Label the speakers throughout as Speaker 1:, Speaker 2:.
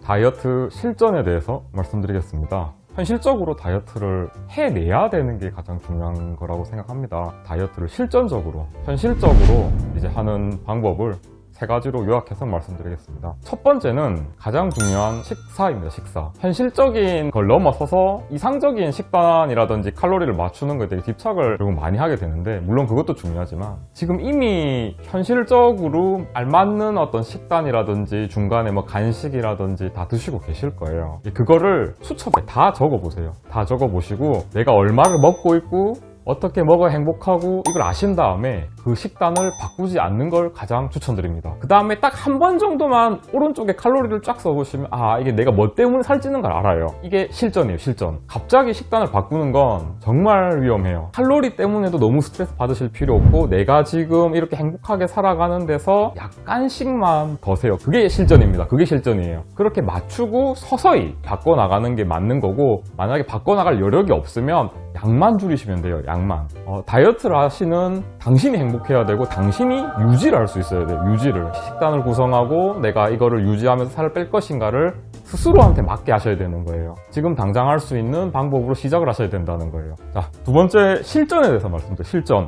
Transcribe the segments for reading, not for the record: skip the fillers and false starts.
Speaker 1: 다이어트 실전에 대해서 말씀드리겠습니다. 현실적으로 다이어트를 해내야 되는 게 가장 중요한 거라고 생각합니다. 다이어트를 실전적으로, 현실적으로 이제 하는 방법을 세 가지로 요약해서 말씀드리겠습니다. 첫 번째는 가장 중요한 식사입니다. 식사. 현실적인 걸 넘어서서 이상적인 식단이라든지 칼로리를 맞추는 거에 되게 집착을 결국 많이 하게 되는데, 물론 그것도 중요하지만 지금 이미 현실적으로 알맞는 어떤 식단이라든지 중간에 뭐 간식이라든지 다 드시고 계실 거예요. 그거를 수첩에 다 적어보세요. 다 적어보시고 내가 얼마를 먹고 있고 어떻게 먹어야 행복하고 이걸 아신 다음에 그 식단을 바꾸지 않는 걸 가장 추천드립니다. 그 다음에 딱 한 번 정도만 오른쪽에 칼로리를 쫙 써보시면 이게 내가 뭐 때문에 살찌는 걸 알아요. 이게 실전이에요. 실전. 갑자기 식단을 바꾸는 건 정말 위험해요. 칼로리 때문에도 너무 스트레스 받으실 필요 없고 내가 지금 이렇게 행복하게 살아가는 데서 약간씩만 더세요. 그게 실전입니다. 그게 실전이에요. 그렇게 맞추고 서서히 바꿔나가는 게 맞는 거고, 만약에 바꿔나갈 여력이 없으면 양만 줄이시면 돼요. 양만. 다이어트를 하시는 당신이 행복해야 되고 당신이 유지를 할 수 있어야 돼요. 유지를. 식단을 구성하고 내가 이거를 유지하면서 살을 뺄 것인가를 스스로한테 맞게 하셔야 되는 거예요. 지금 당장 할 수 있는 방법으로 시작을 하셔야 된다는 거예요. 자, 두 번째 실전에 대해서 말씀드려요. 실전.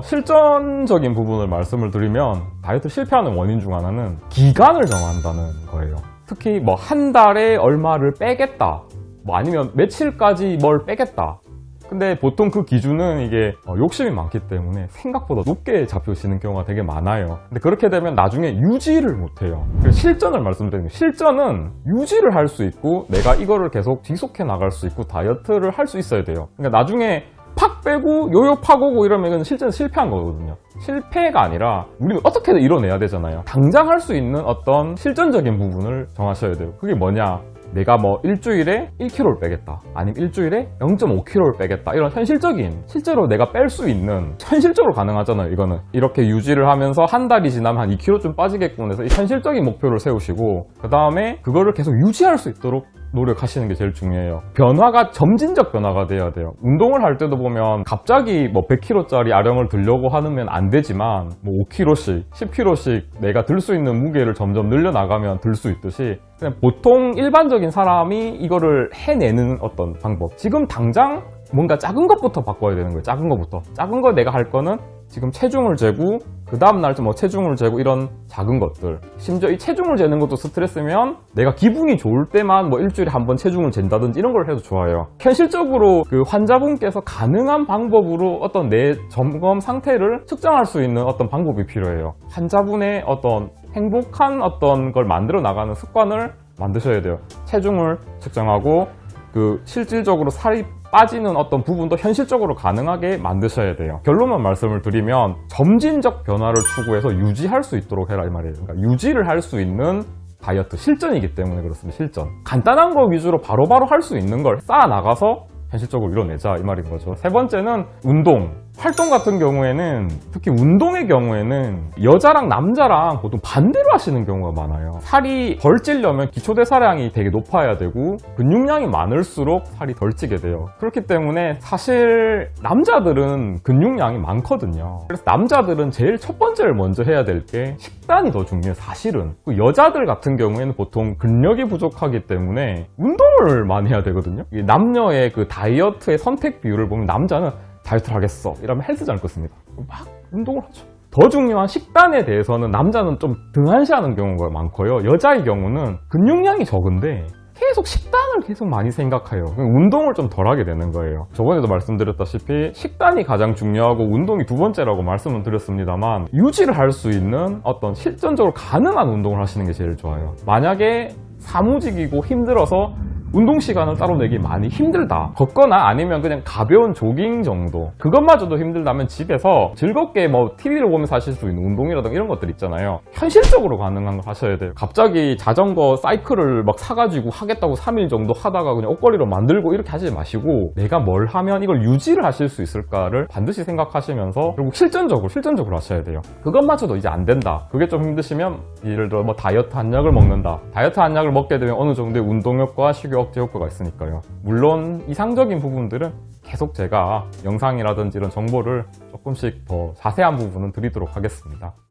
Speaker 1: 실전적인 부분을 말씀을 드리면 다이어트 실패하는 원인 중 하나는 기간을 정한다는 거예요. 특히 뭐 한 달에 얼마를 빼겠다, 뭐 아니면 며칠까지 뭘 빼겠다. 근데 보통 그 기준은 이게 욕심이 많기 때문에 생각보다 높게 잡혀지는 경우가 되게 많아요. 근데 그렇게 되면 나중에 유지를 못해요. 실전을 말씀드리면, 실전은 유지를 할 수 있고 내가 이거를 계속 지속해 나갈 수 있고 다이어트를 할 수 있어야 돼요. 그러니까 나중에 팍 빼고 요요 팍 오고 이러면 이건 실전 실패한 거거든요. 실패가 아니라 우리는 어떻게든 이뤄내야 되잖아요. 당장 할 수 있는 어떤 실전적인 부분을 정하셔야 돼요. 그게 뭐냐? 내가 뭐 일주일에 1kg를 빼겠다, 아니면 일주일에 0.5kg를 빼겠다, 이런 현실적인, 실제로 내가 뺄 수 있는, 현실적으로 가능하잖아요. 이거는 이렇게 유지를 하면서 한 달이 지나면 한 2kg 빠지겠구나 해서 이 현실적인 목표를 세우시고, 그 다음에 그거를 계속 유지할 수 있도록 노력하시는 게 제일 중요해요. 변화가 점진적 변화가 돼야 돼요. 운동을 할 때도 보면 갑자기 뭐 100kg짜리 아령을 들려고 하면 안 되지만 뭐 5kg씩, 10kg씩 내가 들 수 있는 무게를 점점 늘려나가면 들 수 있듯이, 그냥 보통 일반적인 사람이 이거를 해내는 어떤 방법, 지금 당장 뭔가 작은 것부터 바꿔야 되는 거예요. 작은 것부터. 작은 거 내가 할 거는 지금 체중을 재고 그 다음날 뭐 체중을 재고 이런 작은 것들, 심지어 이 체중을 재는 것도 스트레스면 내가 기분이 좋을 때만 뭐 일주일에 한 번 체중을 잰다든지 이런 걸 해도 좋아요. 현실적으로 그 환자분께서 가능한 방법으로 어떤 내 점검 상태를 측정할 수 있는 어떤 방법이 필요해요. 환자분의 어떤 행복한 어떤 걸 만들어 나가는 습관을 만드셔야 돼요. 체중을 측정하고 그 실질적으로 살이 빠지는 어떤 부분도 현실적으로 가능하게 만드셔야 돼요. 결론만 말씀을 드리면 점진적 변화를 추구해서 유지할 수 있도록 해라 이 말이에요. 그러니까 유지를 할 수 있는 다이어트 실전이기 때문에 그렇습니다. 실전. 간단한 거 위주로 바로바로 할 수 있는 걸 쌓아 나가서 현실적으로 이뤄내자 이 말인 거죠. 세 번째는 운동. 활동 같은 경우에는, 특히 운동의 경우에는 여자랑 남자랑 보통 반대로 하시는 경우가 많아요. 살이 덜 찌려면 기초대사량이 되게 높아야 되고 근육량이 많을수록 살이 덜 찌게 돼요. 그렇기 때문에 사실 남자들은 근육량이 많거든요. 그래서 남자들은 제일 첫 번째를 먼저 해야 될 게 식단이 더 중요해요. 사실은. 여자들 같은 경우에는 보통 근력이 부족하기 때문에 운동을 많이 해야 되거든요. 남녀의 그 다이어트의 선택 비율을 보면 남자는 다이어트를 하겠어 이러면 헬스장을 끊습니다. 막 운동을 하죠. 더 중요한 식단에 대해서는 남자는 좀 등한시하는 경우가 많고요. 여자의 경우는 근육량이 적은데 계속 식단을 계속 많이 생각해요. 운동을 좀 덜 하게 되는 거예요. 저번에도 말씀드렸다시피 식단이 가장 중요하고 운동이 두 번째라고 말씀을 드렸습니다만, 유지를 할 수 있는 어떤 실전적으로 가능한 운동을 하시는 게 제일 좋아요. 만약에 사무직이고 힘들어서 운동 시간을 따로 내기 많이 힘들다, 걷거나 아니면 그냥 가벼운 조깅 정도, 그것마저도 힘들다면 집에서 즐겁게 뭐 TV를 보면서 하실 수 있는 운동이라든가 이런 것들 있잖아요. 현실적으로 가능한 거 하셔야 돼요. 갑자기 자전거 사이클을 막 사가지고 하겠다고 3일 정도 하다가 그냥 옷걸이로 만들고 이렇게 하지 마시고, 내가 뭘 하면 이걸 유지를 하실 수 있을까를 반드시 생각하시면서 결국 실전적으로 하셔야 돼요. 그것마저도 이제 안 된다, 그게 좀 힘드시면 예를 들어 뭐 다이어트 한약을 먹는다. 다이어트 한약을 먹게 되면 어느 정도의 운동 효과, 식욕 억제 효과가 있으니까요. 물론 이상적인 부분들은 계속 제가 영상이라든지 이런 정보를 조금씩 더 자세한 부분은 드리도록 하겠습니다.